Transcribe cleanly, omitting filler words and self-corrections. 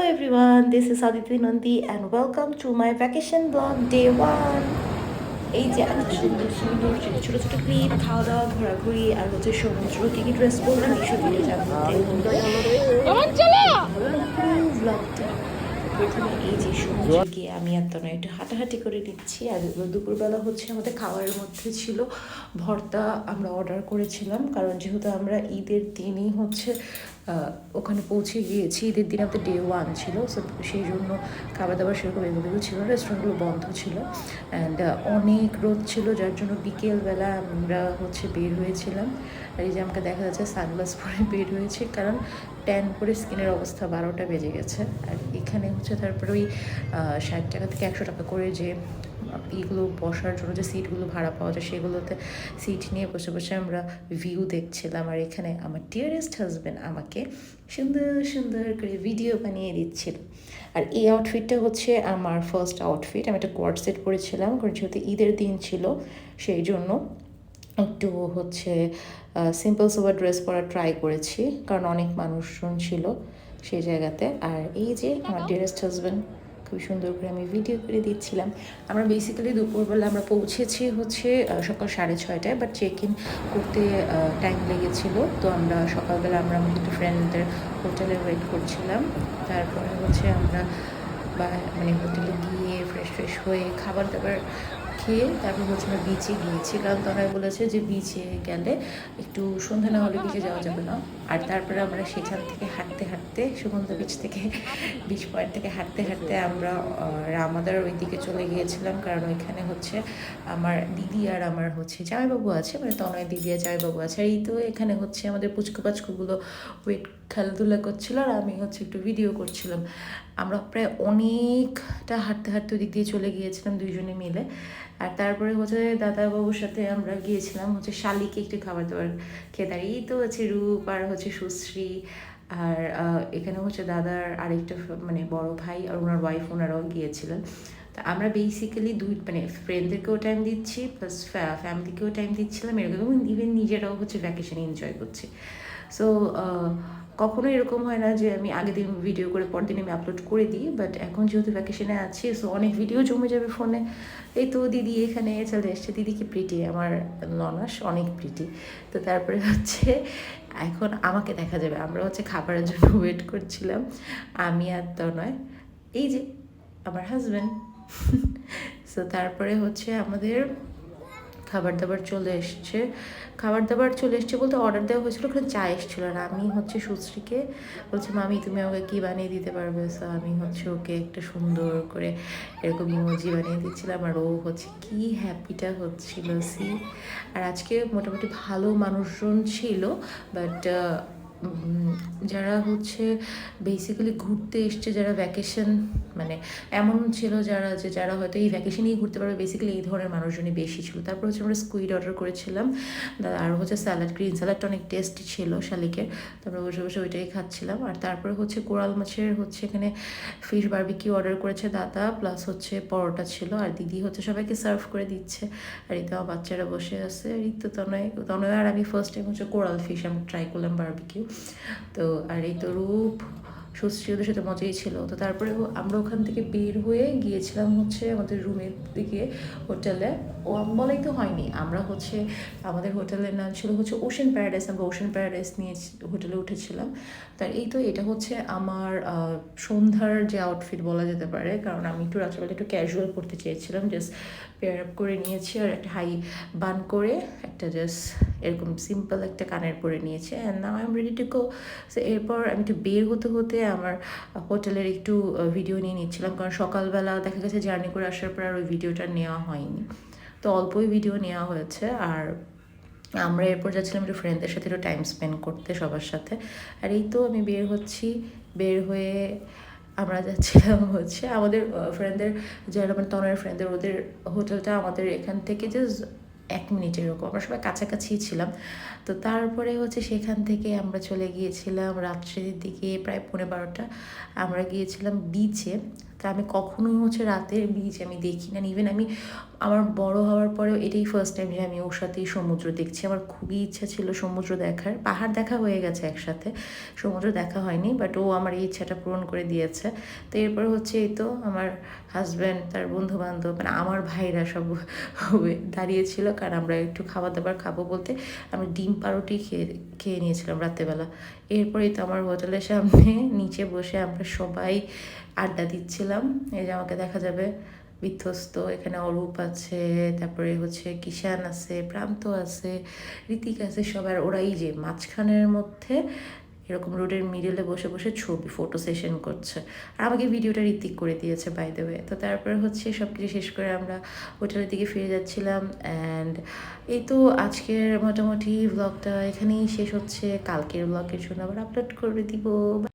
everyone, this is Aditi Nandi and welcome to my vacation vlog day 1. এই যে এত সুন্দর সুন্দর ছোট ছোট ক্লিপ, খাওয়া দাওয়া, ঘোরাঘুরি আর হচ্ছে সমুদ্র, কি কি ড্রেস পরলাম এইসব ভিডিও জানতে ব্লগটা। প্রথমে এই যে সমুদ্রে গিয়ে আমি আর তনয় একটু হাঁটাহাঁটি করে নিচ্ছি। আর দুপুরবেলা হচ্ছে আমাদের খাওয়ারের মধ্যে ছিল ভর্তা। আমরা অর্ডার করেছিলাম কারণ যেহেতু আমরা ঈদের দিনই হচ্ছে ওখানে পৌঁছে গিয়েছি, ঈদের দিন আমাদের ডে 1 ছিল, সো সেই জন্য খাবার দাবার সেরকম এগুলো ছিল, রেস্টুরেন্টগুলো বন্ধ ছিল অ্যান্ড অনেক রোদ ছিল, যার জন্য বিকেলবেলা আমরা হচ্ছে বের হয়েছিলাম। আর এই যে আমাকে দেখা যাচ্ছে সানগ্লাস পরে বের হয়েছে, কারণ ট্যান পরে স্কিনের অবস্থা 12টা বেজে গেছে। আর এখানে হচ্ছে তারপরে ওই 60 টাকা থেকে 100 টাকা করে যে এইগুলো বসার জন্য যে সিটগুলো ভাড়া পাওয়া যায়, সেগুলোতে সিট নিয়ে বসে বসে আমরা ভিউ দেখছিলাম। আর এখানে আমার ডিয়ারেস্ট হাজব্যান্ড আমাকে সুন্দর সুন্দর করে ভিডিও বানিয়ে দিচ্ছিল। আর এই আউটফিটটা হচ্ছে আমার ফার্স্ট আউটফিট। আমি একটা কোয়ার্ড সেট পরেছিলাম কারণ যেহেতু ঈদের দিন ছিল, সেই জন্য একটু হচ্ছে সিম্পল সোবার ড্রেস পরা ট্রাই করেছি, কারণ অনেক মানুষজন ছিল সেই জায়গাতে। আর এই যে আমার ডিয়ারেস্ট হাজব্যান্ড খুব সুন্দর করে আমি ভিডিও করে দিচ্ছিলাম। আমরা বেসিক্যালি দুপুরবেলা আমরা পৌঁছেছি হচ্ছে সকাল 6:30টায়, বাট চেক ইন করতে টাইম লেগেছিলো। তো আমরা সকালবেলা আমরা আমাদের একটু ফ্রেন্ডদের হোটেলে ওয়েট করছিলাম। তারপরে হচ্ছে আমরা মানে হোটেলে গিয়ে ফ্রেশ হয়ে খাবার দাবার খেয়ে তারপর হচ্ছে আমরা বিচে গিয়েছি, কারণ তারাই বলেছে যে বিচে গেলে একটু সন্ধ্যা না হলে বিচে যাওয়া যাবে না। আর তারপরে আমরা সেখান থেকে হাঁটতে হাঁটতে সুগন্ধা বিচ পয়েন্ট থেকে হাঁটতে হাঁটতে আমরা রামাদার ওই দিকে চলে গিয়েছিলাম, কারণ ওইখানে হচ্ছে আমার দিদি আর আমার হচ্ছে জামাইবাবু আছে, মানে তনয় দিদি আর জামাইবাবু আছে। আর এই তো এখানে হচ্ছে আমাদের পুচকু পাচকুগুলো ওয়েট খেলাধুলা করছিল আর আমি হচ্ছে একটু ভিডিও করছিলাম। আমরা প্রায় অনেকটা হাঁটতে হাঁটতে ওই দিক দিয়ে চলে গিয়েছিলাম দুইজনে মিলে। আর তারপরে হচ্ছে দাদাবাবুর সাথে আমরা গিয়েছিলাম হচ্ছে শালিকে একটু খাবার দাবার খেতে। আর এই তো হচ্ছে রূপ আর হচ্ছে সুশ্রী আর এখানে হচ্ছে দাদার আরেকটা মানে বড় ভাই আর ওনার ওয়াইফ, ওনারাও গিয়েছিলেন। তা আমরা বেসিক্যালি মানে ফ্রেন্ডদেরকেও টাইম দিচ্ছি প্লাস ফ্যামিলিকেও টাইম দিচ্ছিলাম এরকম, এবং ইভেন নিজেরাও হচ্ছে ভ্যাকেশন এনজয় করছি। সো কখনো এরকম হয় না যে আমি আগের দিন ভিডিও করে পরের দিন আমি আপলোড করে দিই, বাট এখন যেহেতু ভ্যাকেশনে আছি সো অনেক ভিডিও জমে যাবে ফোনে। এই তো দিদি এখানে চলে এসছে, দিদিকে প্রিটি আমার ননাস অনেক প্রিটি। তো তারপরে হচ্ছে এখন আমাকে দেখা যাবে, আমরা হচ্ছে খাবারের জন্য ওয়েট করছিলাম আমি আর তনয়, এই যে আমার হাজব্যান্ড। সো তারপরে হচ্ছে আমাদের খাবার দাবার চলে এসছে বলতে অর্ডার দেওয়া হয়েছিল, ওখানে চা এসেছিলো। আর আমি হচ্ছে সুশ্রীকে বলছি মামি তুমি আমাকে কী বানিয়ে দিতে পারবে, সো আমি হচ্ছে ওকে একটা সুন্দর করে এরকম ইমোজি বানিয়ে দিচ্ছিলাম। আর ও হচ্ছে কি হ্যাপিটা হচ্ছিল সি। আর আজকে মোটামুটি ভালো মানুষজন ছিল, বাট যারা হচ্ছে বেসিক্যালি ঘুরতে এসছে, যারা ভ্যাকেশন মানে এমন ছিল যারা হয়তো এই ভ্যাকেশনেই ঘুরতে পারবে, বেসিক্যালি এই ধরনের মানুষজনই বেশি ছিল। তারপর হচ্ছে আমরা স্কুইড অর্ডার করেছিলাম, আর হচ্ছে স্যালাড, গ্রিন স্যালাডটা অনেক টেস্টি ছিল শালিকের। তারপরে বসে বসে ওইটাই খাচ্ছিলাম। আর তারপরে হচ্ছে কোরাল মাছের হচ্ছে এখানে ফিশ বারবিকিউ অর্ডার করেছে দাদা, প্লাস হচ্ছে পরোটা ছিল, আর দিদি হচ্ছে সবাইকে সার্ভ করে দিচ্ছে। আর এই তো আমার বাচ্চারা বসে আছে। আর এই তো তনয় আর আমি ফার্স্ট টাইম হচ্ছে কোরাল ফিশ আমি ট্রাই করলাম বারবিকিউ। তো আর এই তো রূপ সুশ্রী ওদের সাথে মজাই ছিল। তো তারপরে আমরা ওখান থেকে বের হয়ে গিয়েছিলাম হচ্ছে আমাদের রুমের দিকে হোটেলে। ও বলাই তো হয়নি, আমরা হচ্ছে আমাদের হোটেলের নাম ছিল হচ্ছে ওশেন প্যারাডাইস, আমরা ওশেন প্যারাডাইস নিয়ে হোটেলে উঠেছিলাম। তার এই তো এটা হচ্ছে আমার সন্ধ্যার যে আউটফিট বলা যেতে পারে, কারণ আমি একটু রাত্রেবেলা একটু ক্যাজুয়াল করতে চেয়েছিলাম, জাস্ট পেয়ার আপ করে নিয়েছি আর একটা হাই বান করে একটা জাস্ট এরকম সিম্পল একটা কানের পরে নিয়েছি। And now I am ready to go. So এরপর আমি একটু বের হতে আমার হোটেলের একটু ভিডিও নিয়ে নিচ্ছিলাম, কারণ সকালবেলা দেখা গেছে জার্নি করে আসার পর আর ওই ভিডিওটা নেওয়া হয়নি, তো অল্পই ভিডিও নেওয়া হয়েছে। আর আমরা এরপর যাচ্ছিলাম একটু ফ্রেন্ডদের সাথে একটু টাইম স্পেন্ড করতে সবার সাথে। আর এই তো আমি বের হয়ে আমরা যাচ্ছিলাম হচ্ছে আমাদের ফ্রেন্ডদের, যারা মানে তনয়ের ফ্রেন্ডদের, ওদের হোটেলটা আমাদের এখান থেকে জাস্ট 1 মিনিট এরকম, আমরা সবাই কাছাকাছি ছিলাম। তো তারপরে হচ্ছে সেখান থেকে আমরা চলে গিয়েছিলাম রাত্রির দিকে প্রায় 12:30 আমরা গিয়েছিলাম বিচে। আমি কখনোই হচ্ছে রাতের বিচ আমি দেখি না। ইভেন আমি আমার বড় হওয়ার পরেও এটাই ফার্স্ট টাইম যে আমি ওর সাথেই সমুদ্র দেখছি। আমার খুবই ইচ্ছা ছিল সমুদ্র দেখার। পাহাড় দেখা হয়ে গেছে একসাথে, সমুদ্র দেখা হয়নি, বাট ও আমার এই ইচ্ছাটা পূরণ করে দিয়েছে। তো এরপর হচ্ছে এই তো আমার হাজব্যান্ড, তার বন্ধুবান্ধব, মানে আমার ভাইরা সব দাঁড়িয়েছিল, কারণ আমরা একটু খাবার দাবার খাবো বলতে আমরা ডিম পাউরুটি খেয়ে নিয়েছিলাম রাত্রেবেলা। এরপরেই তো আমার হোটেলের সামনে নিচে বসে আমরা সবাই আড্ডা দিচ্ছিলাম। এই যে আমাকে দেখা যাবে বিধ্বস্ত, এখানে অরূপ আছে, তারপরে হচ্ছে কিষান আছে, প্রান্ত আছে, ঋতিক আছে, সবার ওরাই যে মাঝখানের মধ্যে এরকম রোডের মিডলে বসে বসে ছবি ফটো সেশন করছে। আর আমাকে ভিডিওটা ঋতিক করে দিয়েছে বাই দ্য ওয়ে। তো তারপরে হচ্ছে সব কিছু শেষ করে আমরা হোটেলের দিকে ফিরে যাচ্ছিলাম। অ্যান্ড এই তো আজকের মোটামুটি ব্লগটা এখানেই শেষ হচ্ছে। কালকের ব্লগের জন্য আবার আপলোড করে দিব।